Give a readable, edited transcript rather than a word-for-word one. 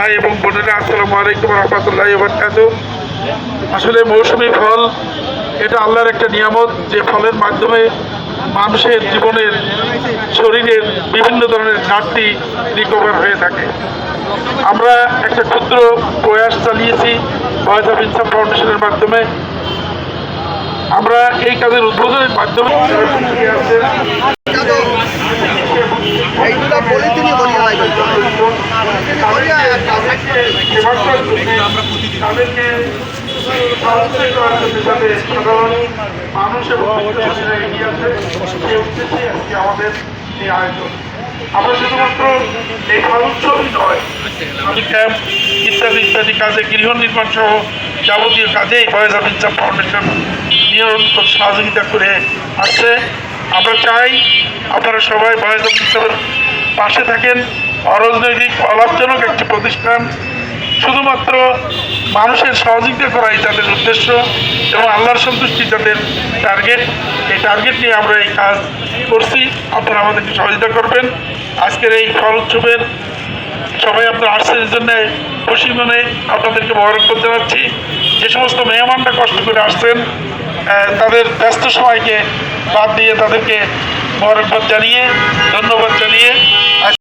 ভাই এবং বোনেরা, আসসালামু আলাইকুম রহমতুল্লাহি ওয়া বারাকাতুহু। আসলে মৌসুমি ফল এটা আল্লাহর একটা নিয়ামত, যে ফলের মাধ্যমে মানুষের জীবনের শরীরের বিভিন্ন ধরনের ঘাটতি রিকভার হয়ে থাকে। আমরা একটা ক্ষুদ্র প্রয়াস চালিয়েছি ভয়েস অফ ইনসাফ ফাউন্ডেশনের মাধ্যমে। আমরা এই কাজের উদ্বোধনের মাধ্যমে তাদেরকে সাধারণ মানুষ এবং এগিয়ে আসে, সেই উদ্দেশ্যে আজকে আমাদের এই আয়োজন। আমরা শুধুমাত্র এই ফল উৎসবই নয়, ক্যাম্প ইত্যাদি ইত্যাদি কাজে, গৃহ নির্মাণ সহ যাবতীয় কাজেই ভয়েস অফ ইনসাফ ফাউন্ডেশন নিরন্তর সহযোগিতা করে আসছে। আমরা চাই আপনারা সবাই ভয়েস অফ ইনসাফের পাশে থাকেন। অরাজনৈতিক অলাভজনক একটি প্রতিষ্ঠান, শুধুমাত্র মানুষের সহযোগিতা করাই তাদের উদ্দেশ্য এবং আল্লাহর সন্তুষ্টি তাদের টার্গেট। এই টার্গেট নিয়ে আমরা এই কাজ করছি। আপনারা আমাদেরকে সহযোগিতা করবেন। আজকের এই ফল উৎসবের সবাই আপনারা আসছেন, এর জন্য খুশি মনে আপনাদেরকে মোবারকবাদ জানাচ্ছি। যে সমস্ত মেহমানরা কষ্ট করে আসছেন, তাদের ব্যস্ত সময়কে বাদ দিয়ে তাদেরকে মোবারকবাদ জানিয়ে, ধন্যবাদ জানিয়ে